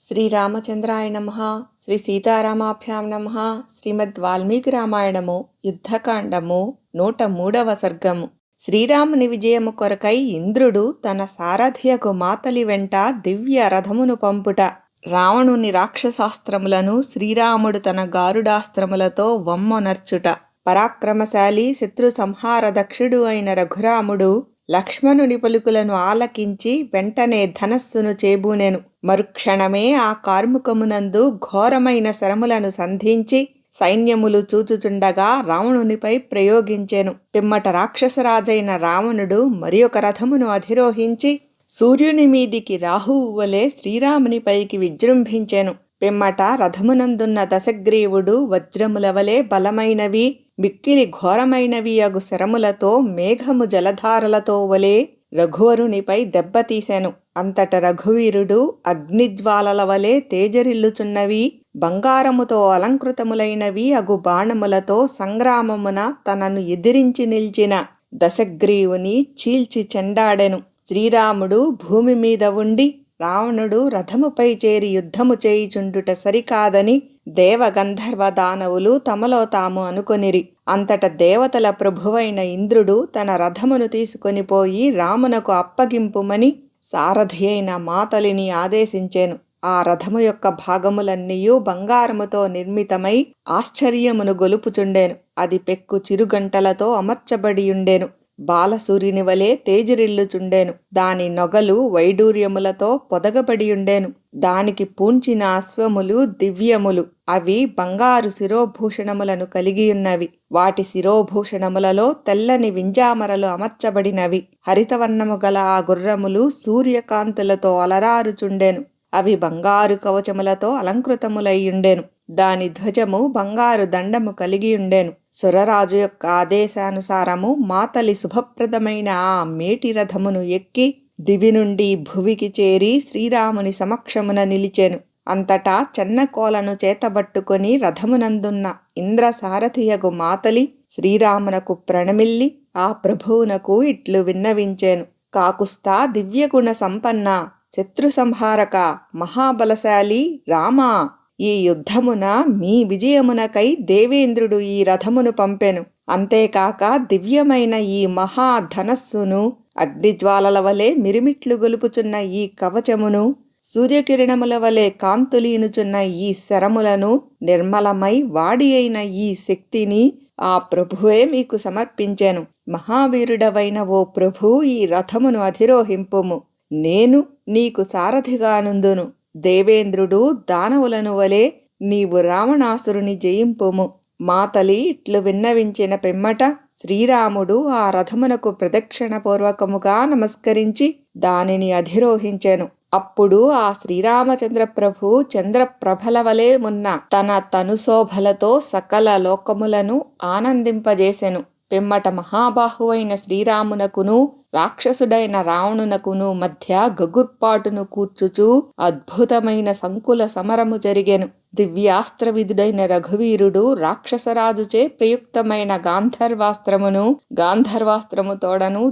శ్రీరామచంద్రాయ నమః. శ్రీ సీతారామాభ్యాం నమః. శ్రీమద్ వాల్మీకి రామాయణము యుద్ధకాండము 103వ సర్గము. శ్రీరాముని విజయము కొరకై ఇంద్రుడు తన సారథియకు మాతలి వెంట దివ్య రథమును పంపుట. రావణుని రాక్షసాస్త్రములను శ్రీరాముడు తన గారుడాస్త్రములతో వమ్మొనర్చుట. పరాక్రమశాలి శత్రు సంహార దక్షుడు అయిన రఘురాముడు లక్ష్మణుని పలుకులను ఆలకించి వెంటనే ధనస్సును చేబూనెను. మరుక్షణమే ఆ కార్ముకమునందు ఘోరమైన శరములను సంధించి సైన్యములు చూచుచుండగా రావణునిపై ప్రయోగించెను. పిమ్మట రాక్షసరాజైన రావణుడు మరి ఒక రథమును అధిరోహించి సూర్యుని మీదికి రాహువు వలె శ్రీరామునిపైకి విజృంభించెను. పిమ్మట రథమునందున్న దశగ్రీవుడు వజ్రముల వలె బలమైనవి మిక్కిలి ఘోరమైనవి అగు శరములతో మేఘము జలధారలతో వలె రఘువరునిపై దెబ్బతీసెను. అంతట రఘువీరుడు అగ్నిజ్వాలల వలె తేజరిల్లుచున్నవి బంగారముతో అలంకృతములైనవి అగు బాణములతో సంగ్రామమున తనను ఎదిరించి నిల్చిన దశగ్రీవుని చీల్చి చెండాడెను. శ్రీరాముడు భూమి మీద ఉండి రావణుడు రథముపై చేరి యుద్ధము చేయుచుండుట సరికాదని దేవగంధర్వ దానవులు తమలో తాము అనుకొనిరి. అంతట దేవతల ప్రభువైన ఇంద్రుడు తన రథమును తీసుకొని పోయి రామునకు అప్పగింపుమని సారథి అయిన మాతలిని ఆదేశించెను. ఆ రథము యొక్క భాగములన్నీయు బంగారముతో నిర్మితమై ఆశ్చర్యమును గొలుపుచుండెను. అది పెక్కు చిరుగంటలతో అమర్చబడియుండెను. బాలసూర్యుని వలె తేజరిల్లుచుండెను. దాని నొగలు వైడూర్యములతో పొదగబడియుండెను. దానికి పూంచిన అశ్వములు దివ్యములు. అవి బంగారు శిరోభూషణములను కలిగియున్నవి. వాటి శిరోభూషణములలో తెల్లని వింజామరలు అమర్చబడినవి. హరితవర్ణము గల ఆ గుర్రములు సూర్యకాంతులతో అలరారుచుండెను. అవి బంగారు కవచములతో అలంకృతములయ్యుండెను. దాని ధ్వజము బంగారు దండము కలిగియుండెను. సురరాజు యొక్క ఆదేశానుసారము మాతలి శుభప్రదమైన ఆ మేటి రథమును ఎక్కి దివి నుండి భువికి చేరి శ్రీరాముని సమక్షమున నిలిచెను. అంతటా చెన్నకోలను చేతబట్టుకొని రథమునందున్న ఇంద్రసారథియగు మాతలి శ్రీరామునకు ప్రణమిల్లి ఆ ప్రభువునకు ఇట్లు విన్నవించెను. కాకుస్తా దివ్యగుణ సంపన్న శత్రు సంహారక మహాబలశాలి రామా, ఈ యుద్ధమున మీ విజయమునకై దేవేంద్రుడు ఈ రథమును పంపెను. అంతేకాక దివ్యమైన ఈ మహాధనస్సును, అగ్నిజ్వాలల వలె మిరిమిట్లు గొలుపుచున్న ఈ కవచమును, సూర్యకిరణముల వలె కాంతులీనుచున్న ఈ శరములను, నిర్మలమై వాడి అయిన ఈ శక్తిని ఆ ప్రభువే మీకు సమర్పించెను. మహావీరుడవైన ఓ ప్రభు, ఈ రథమును అధిరోహింపుము. నేను నీకు సారథిగానుందును. దేవేంద్రుడు దానవులను వలె నీవు రావణాసురుని జయింపుము. మాతలి ఇట్లు విన్నవించిన పిమ్మట శ్రీరాముడు ఆ రథమునకు ప్రదక్షిణపూర్వకముగా నమస్కరించి దానిని అధిరోహించెను. అప్పుడు ఆ శ్రీరామచంద్ర ప్రభు చంద్రప్రభల వలె ఉన్న తన తనుశోభలతో సకల లోకములను ఆనందింపజేసెను. పిమ్మట మహాబాహువైన శ్రీరామునకును రాక్షసుడైన రావణునకును మధ్య గగుర్పాటును కూర్చుచూ అద్భుతమైన సంకుల సమరము జరిగెను. దివ్యాస్త్రవిధుడైన రఘువీరుడు రాక్షసరాజుచే ప్రయుక్తమైన గాంధర్వాస్త్రమును గాంధర్వాస్త్రముతోడను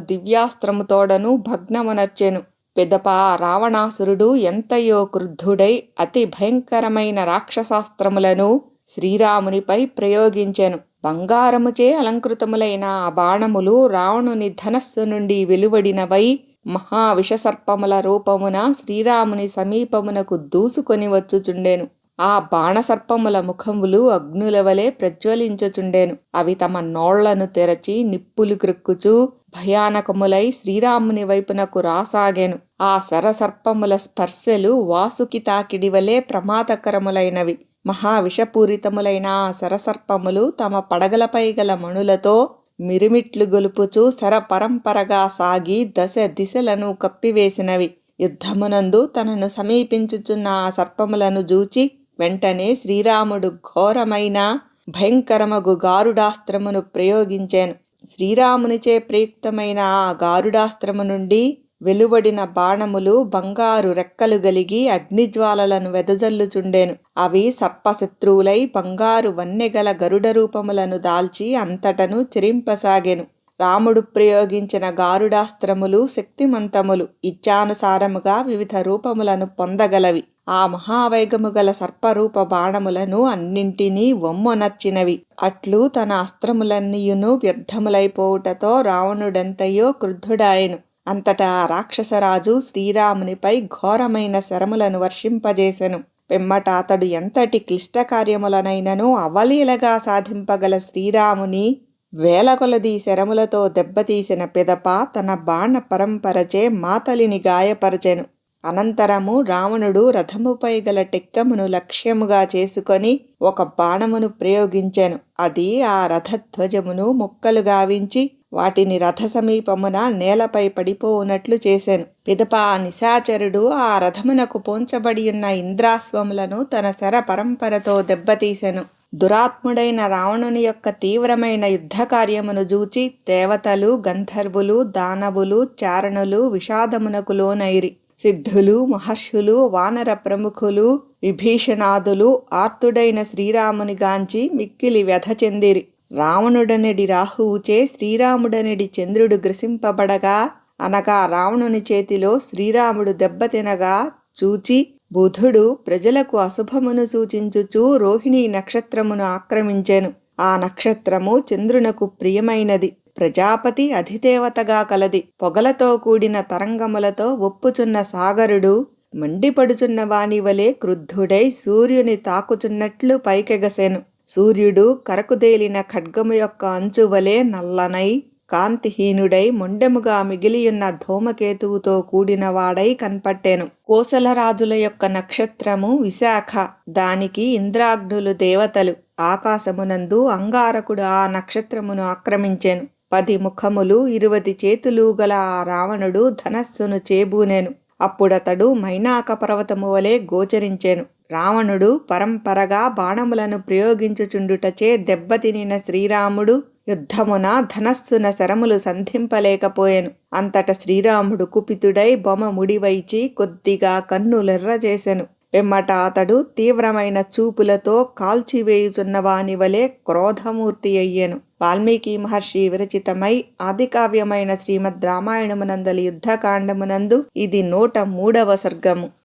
దివ్యాస్త్రముతోడను భగ్నమునర్చెను. పిదప రావణాసురుడు ఎంతయో క్రుద్ధుడై అతి భయంకరమైన రాక్షసాస్త్రములను శ్రీరామునిపై ప్రయోగించెను. బంగారముచే అలంకృతములైన ఆ బాణములు రావణుని ధనస్సు నుండి వెలువడినవై మహావిషసర్పముల రూపమున శ్రీరాముని సమీపమునకు దూసుకొని వచ్చుచుండెను. ఆ బాణసర్పముల ముఖములు అగ్నుల వలె ప్రజ్వలించుచుండెను. అవి తమ నోళ్లను తెరచి నిప్పులు క్రొక్కుచూ భయానకములై శ్రీరాముని వైపునకు రాసాగెను. ఆ శరసర్పముల స్పర్శలు వాసుకి తాకిడి వలె ప్రమాదకరములైనవి. మహావిషపూరితములైన ఆ శరసర్పములు తమ పడగలపై గల మణులతో మిరిమిట్లు గొలుపుచూ శర పరంపరగా సాగి దశ దిశలను కప్పివేసినవి. యుద్ధమునందు తనను సమీపించుచున్న ఆ సర్పములను జూచి వెంటనే శ్రీరాముడు ఘోరమైన భయంకరమగు గారుడాస్త్రమును ప్రయోగించెను. శ్రీరామునిచే ప్రయుక్తమైన ఆ గారుడాస్త్రము నుండి వెలువడిన బాణములు బంగారు రెక్కలు గలిగి అగ్నిజ్వాలలను వెదజల్లుచుండెను. అవి సర్పశత్రువులై బంగారు వన్నెగల గరుడ రూపములను దాల్చి అంతటను చెరింపసాగెను. రాముడు ప్రయోగించిన గారుడాస్త్రములు శక్తిమంతములు, ఇచ్ఛానుసారముగా వివిధ రూపములను పొందగలవి. ఆ మహావేగము గల సర్పరూప బాణములను అన్నింటినీ వమ్మొనర్చినవి. అట్లు తన అస్త్రములన్నీయును వ్యర్థములైపోవుటతో రావణుడెంతయో క్రుద్ధుడాయెను. అంతటా ఆ రాక్షసరాజు శ్రీరామునిపై ఘోరమైన శరములను వర్షింపజేసెను. పిమ్మట అతడు ఎంతటి క్లిష్ట కార్యములనైనను అవలీలగా సాధింపగల శ్రీరాముని వేలకొలది శరములతో దెబ్బతీసిన పిదప తన బాణ పరంపరచే మాతలిని గాయపరచెను. అనంతరము రావణుడు రథముపై గల టెక్కమును లక్ష్యముగా చేసుకొని ఒక బాణమును ప్రయోగించెను. అది ఆ రథధ్వజమును ముక్కలు గావించి వాటిని రథ సమీపమున నేలపై పడిపోవునట్లు చేసెను. పిదప ఆ నిశాచరుడు ఆ రథమునకు పోంచబడియున్న ఇంద్రాశ్వములను తన శర పరంపరతో దెబ్బతీసెను. దురాత్ముడైన రావణుని యొక్క తీవ్రమైన యుద్ధ కార్యమును జూచి దేవతలు, గంధర్వులు, దానవులు, చారణులు విషాదమునకు లోనైరి. సిద్ధులు, మహర్షులు, వానర ప్రముఖులు, విభీషణాదులు ఆర్తుడైన శ్రీరాముని గాంచి మిక్కిలి వ్యధ చెందిరి. రావణుడనెడి రాహువుచే శ్రీరాముడనెడి చంద్రుడు గ్రసింపబడగా, అనగా రావణుని చేతిలో శ్రీరాముడు దెబ్బతినగా చూచి బుధుడు ప్రజలకు అశుభమును సూచించుచూ రోహిణీ నక్షత్రమును ఆక్రమించెను. ఆ నక్షత్రము చంద్రునకు ప్రియమైనది, ప్రజాపతి అధిదేవతగా కలది. పొగలతో కూడిన తరంగములతో ఒప్పుచున్న సాగరుడు మండిపడుచున్న వానివలే క్రుద్ధుడై సూర్యుని తాకుచున్నట్లు పైకెగసెను. సూర్యుడు కరకుదేలిన ఖడ్గము యొక్క అంచువలే నల్లనై కాంతిహీనుడై మొండెముగా మిగిలియున్న ధూమకేతువుతో కూడినవాడై కన్పట్టెను. కోసలరాజుల యొక్క నక్షత్రము విశాఖ, దానికి ఇంద్రాగ్నులు దేవతలు. ఆకాశమునందు అంగారకుడు ఆ నక్షత్రమును ఆక్రమించెను. 10 ముఖములు 20 చేతులు గల ఆ రావణుడు ధనస్సును చేబూనెను. అప్పుడతడు మైనాక పర్వతము వలె గోచరించెను. రావణుడు పరంపరగా బాణములను ప్రయోగించుచుండుటచే దెబ్బతినిన శ్రీరాముడు యుద్ధమున ధనస్సున శరములు సంధింపలేకపోయెను. అంతట శ్రీరాముడు కుపితుడై బొమ ముడివైచి కొద్దిగా కన్నులెర్రజేసెను. పిమ్మట అతడు తీవ్రమైన చూపులతో కాల్చివేయుచున్న వాని వలె క్రోధమూర్తి అయ్యెను. వాల్మీకి మహర్షి విరచితమై ఆదికావ్యమైన శ్రీమద్ రామాయణమునందలి యుద్ధకాండమునందు ఇది 103వ సర్గము.